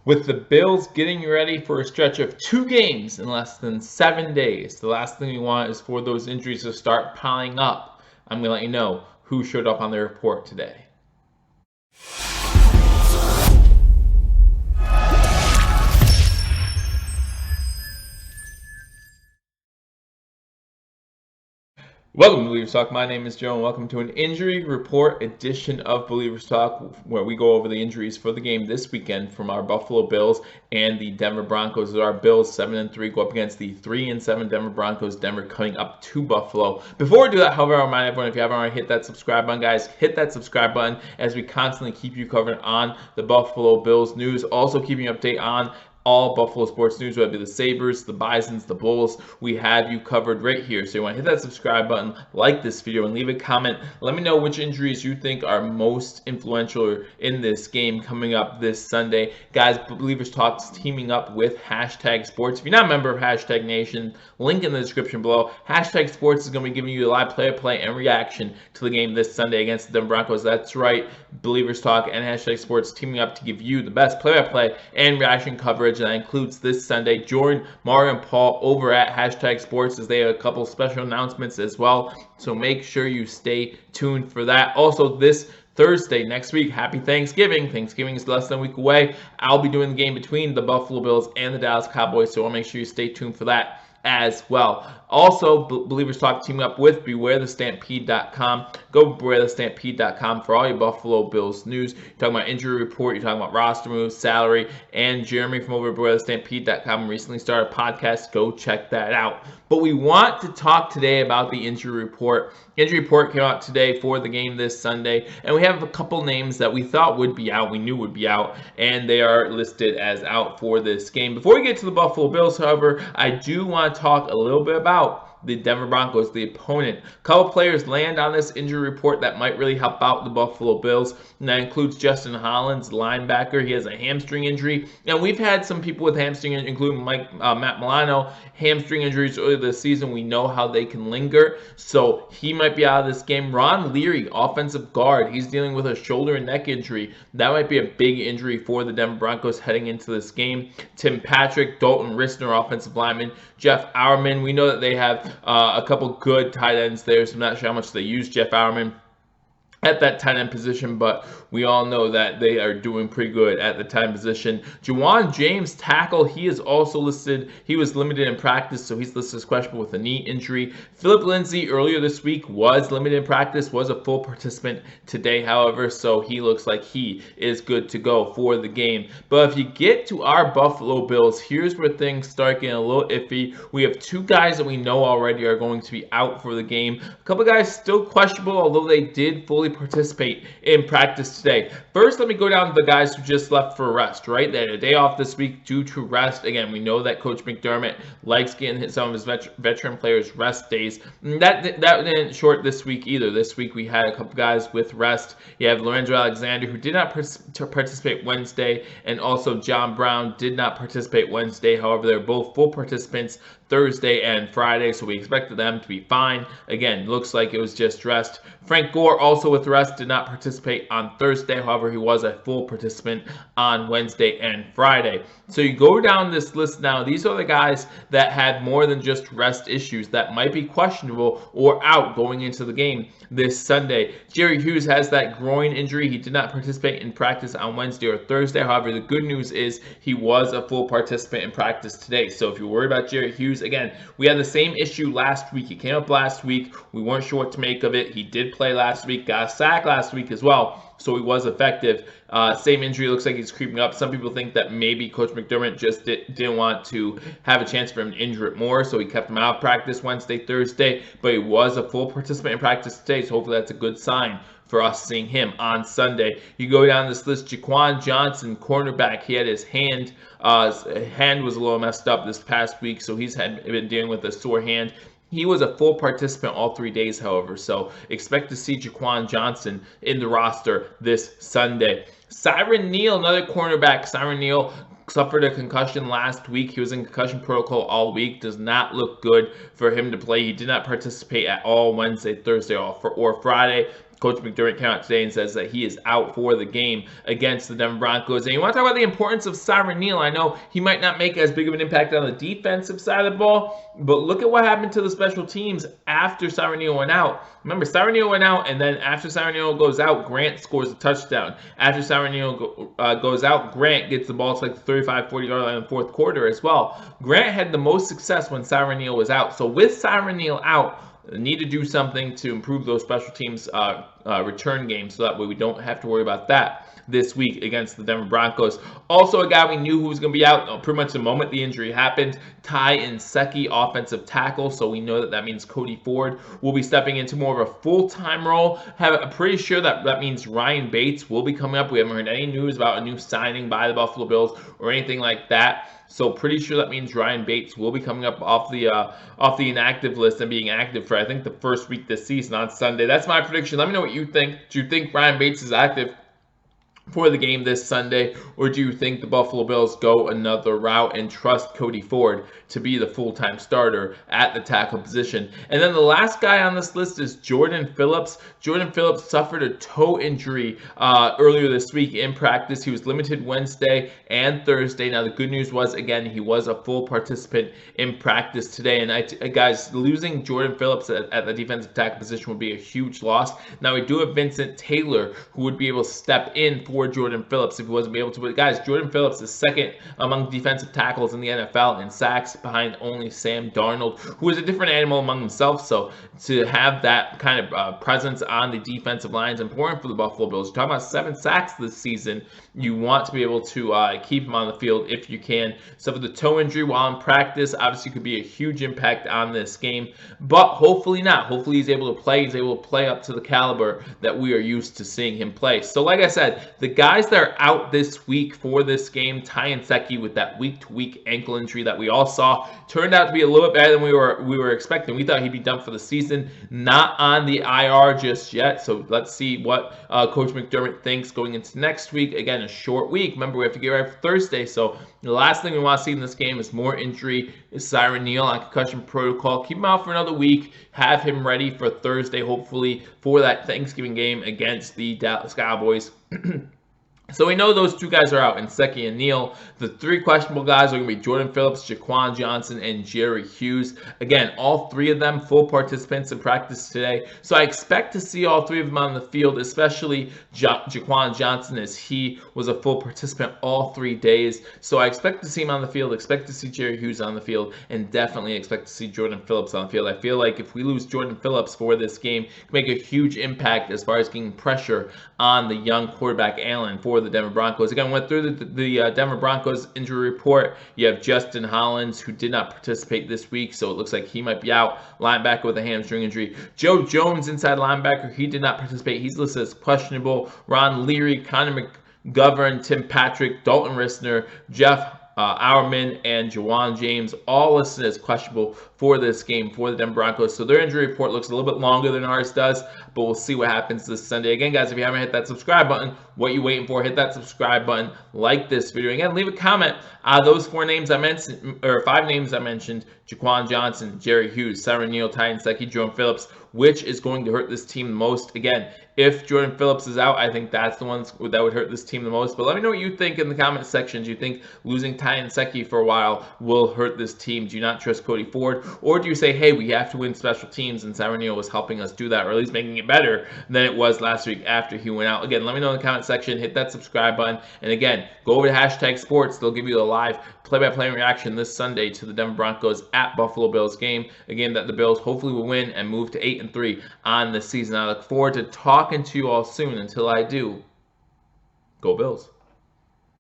With the Bills getting ready for a stretch of 2 games in less than 7 days, the last thing we want is for those injuries to start piling up. I'm going to let you know who showed up on the report today. Welcome to Bill-ievers Talk. My name is Joe, and welcome to an injury report edition of Bill-ievers Talk, where we go over the injuries for the game this weekend from our Buffalo Bills and the Denver Broncos. Our Bills 7-3 go up against the 3-7 Denver Broncos. Denver coming up to Buffalo. Before we do that, however, I remind everyone, if you haven't already hit that subscribe button, guys, hit that subscribe button as we constantly keep you covered on the Buffalo Bills news. Also, keeping you update on all Buffalo sports news, whether it be the Sabres, the Bisons, the Bulls. We have you covered right here. So you want to hit that subscribe button, like this video, and leave a comment. Let me know which injuries you think are most influential in this game coming up this Sunday. Guys, Bill-ievers Talk's teaming up with #Sports. If you're not a member of #Nation, link in the description below. #Sports is going to be giving you a live play and reaction to the game this Sunday against the Denver Broncos. That's right, Bill-ievers Talk and #Sports teaming up to give you the best play-by-play and reaction coverage. That includes this Sunday. Join Mario and Paul over at #Sports as they have a couple special announcements as well. So make sure you stay tuned for that. Also, this Thursday next week, happy Thanksgiving. Thanksgiving is less than a week away. I'll be doing the game between the Buffalo Bills and the Dallas Cowboys, so I'll make sure you stay tuned for that as well. Also, Bill-ievers Talk teaming up with BewareTheStampede.com. Go BewareTheStampede.com for all your Buffalo Bills news. You're talking about injury report, you're talking about roster moves, salary, and Jeremy from over at BewareTheStampede.com recently started a podcast. Go check that out. But we want to talk today about the injury report. Injury report came out today for the game this Sunday, and we have a couple names that we thought would be out, we knew would be out, and they are listed as out for this game. Before we get to the Buffalo Bills, however, I do want to talk a little bit about the Denver Broncos, the opponent. A couple players land on this injury report that might really help out the Buffalo Bills, and that includes Justin Hollins, linebacker. He has a hamstring injury, and we've had some people with hamstring, including Matt Milano, hamstring injuries earlier this season. We know how they can linger, so he might be out of this game. Ron Leary, offensive guard, he's dealing with a shoulder and neck injury. That might be a big injury for the Denver Broncos heading into this game. Tim Patrick, Dalton Risner, offensive lineman, Jeff Auerman. We know that they have a couple good tight ends there, so I'm not sure how much they use Jeff Auerman at that tight end position, but we all know that they are doing pretty good at the tight end position. Juwan James, tackle, he is also listed. He was limited in practice, so he's listed as questionable with a knee injury. Philip Lindsay earlier this week was limited in practice, was a full participant today, however, so he looks like he is good to go for the game. But if you get to our Buffalo Bills, here's where things start getting a little iffy. We have two guys that we know already are going to be out for the game. A couple guys still questionable, although they did fully participate in practice today. First, let me go down to the guys who just left for rest, right? They had a day off this week due to rest. Again, we know that Coach McDermott likes getting some of his veteran players rest days. That didn't short this week either. This week we had a couple guys with rest. You have Lorenzo Alexander, who did not participate Wednesday, and also John Brown did not participate Wednesday. However, they're both full participants Thursday and Friday, so we expected them to be fine. Again, looks like it was just rest. Frank Gore, also with rest, did not participate on Thursday. However, he was a full participant on Wednesday and Friday. So you go down this list now. These are the guys that had more than just rest issues that might be questionable or out going into the game this Sunday. Jerry Hughes has that groin injury. He did not participate in practice on Wednesday or Thursday. However, the good news is he was a full participant in practice today. So if you're worried about Jerry Hughes, again, we had the same issue last week. He came up last week. We weren't sure what to make of it. He did play last week, got a sack last week as well, so he was effective. Same injury, looks like he's creeping up. Some people think that maybe Coach McDermott just didn't want to have a chance for him to injure it more, so he kept him out of practice Wednesday, Thursday, but he was a full participant in practice today, so hopefully that's a good sign for us seeing him on Sunday. You go down this list, Jaquan Johnson, cornerback. He had his hand was a little messed up this past week, so he's been dealing with a sore hand. He was a full participant all 3 days, however, so expect to see Jaquan Johnson in the roster this Sunday. Siren Neal, another cornerback. Siren Neal suffered a concussion last week. He was in concussion protocol all week. Does not look good for him to play. He did not participate at all Wednesday, Thursday, or Friday. Coach McDermott came out today and says that he is out for the game against the Denver Broncos. And you want to talk about the importance of Siran Neal. I know he might not make as big of an impact on the defensive side of the ball, but look at what happened to the special teams after Siran Neal went out. Remember, Siran Neal went out, and then after Siran Neal goes out, Grant scores a touchdown. After Siran Neal goes out, Grant gets the ball to like the 35, 40-yard line in the fourth quarter as well. Grant had the most success when Siran Neal was out. So with Siran Neal out, need to do something to improve those special teams return games, so that way we don't have to worry about that this week against the Denver Broncos. Also, a guy we knew who was going to be out pretty much the moment the injury happened, Ty Nsekhe, offensive tackle. So we know that means Cody Ford will be stepping into more of a full-time role. I'm pretty sure that means Ryan Bates will be coming up. We haven't heard any news about a new signing by the Buffalo Bills or anything like that. So pretty sure that means Ryan Bates will be coming up off the inactive list and being active for, I think, the first week this season on Sunday. That's my prediction. Let me know what you think. Do you think Ryan Bates is active for the game this Sunday, or do you think the Buffalo Bills go another route and trust Cody Ford to be the full-time starter at the tackle position? And then the last guy on this list is Jordan Phillips. Jordan Phillips suffered a toe injury earlier this week in practice. He was limited Wednesday and Thursday. Now, the good news was, again, he was a full participant in practice today. And guys, losing Jordan Phillips at the defensive tackle position would be a huge loss. Now, we do have Vincent Taylor, who would be able to step in for Jordan Phillips if he wasn't able to. But guys, Jordan Phillips is second among defensive tackles in the NFL in sacks, behind only Sam Darnold, who is a different animal among himself. So to have that kind of presence on the defensive line is important for the Buffalo Bills. You're talking about 7 sacks this season. You want to be able to keep him on the field if you can. So for the toe injury while in practice, obviously could be a huge impact on this game, but hopefully not. Hopefully he's able to play. He's able to play up to the caliber that we are used to seeing him play. So like I said, the guys that are out this week for this game, Ty Nsekhe with that week-to-week ankle injury that we all saw, turned out to be a little bit better than we were expecting. We thought he'd be done for the season. Not on the IR just yet. So let's see what Coach McDermott thinks going into next week. Again, a short week. Remember, we have to get ready for Thursday. So the last thing we want to see in this game is more injury. Is Siran Neal on concussion protocol. Keep him out for another week. Have him ready for Thursday, hopefully, for that Thanksgiving game against the Dallas Cowboys. So we know those 2 guys are out, Nsekhe and Neal. The 3 questionable guys are going to be Jordan Phillips, Jaquan Johnson, and Jerry Hughes. Again, all 3 of them full participants in practice today. So I expect to see all 3 of them on the field, especially Jaquan Johnson, as he was a full participant all 3 days. So I expect to see him on the field, expect to see Jerry Hughes on the field, and definitely expect to see Jordan Phillips on the field. I feel like if we lose Jordan Phillips for this game, it can make a huge impact as far as getting pressure on the young quarterback Allen for the Denver Broncos. Again, went through the Denver Broncos injury report. You have Justin Hollins, who did not participate this week, so it looks like he might be out. Linebacker with a hamstring injury. Joe Jones, inside linebacker, he did not participate. He's listed as questionable. Ron Leary, Connor McGovern, Tim Patrick, Dalton Risner, Jeff Auerman, and Jawan James, all listed as questionable for this game for the Denver Broncos. So their injury report looks a little bit longer than ours does, but we'll see what happens this Sunday. Again, guys, if you haven't hit that subscribe button, what are you waiting for? Hit that subscribe button, like this video. Again, leave a comment. Those 4 names I mentioned, or 5 names I mentioned, Jaquan Johnson, Jerry Hughes, Siran Neal, Ty Nsekhe, Jordan Phillips, which is going to hurt this team the most? Again, if Jordan Phillips is out, I think that's the ones that would hurt this team the most. But let me know what you think in the comment section. Do you think losing Ty Nsekhe for a while will hurt this team? Do you not trust Cody Ford? Or do you say, hey, we have to win special teams, and Siran Neal was helping us do that, or at least making it better than it was last week after he went out? Again, let me know in the comment section. Hit that subscribe button. And again, go over to #sports. They'll give you the live play-by-play reaction this Sunday to the Denver Broncos at Buffalo Bills game. A game that the Bills hopefully will win and move to 8-3 on the season. I look forward to talking to you all soon. Until I do, go Bills.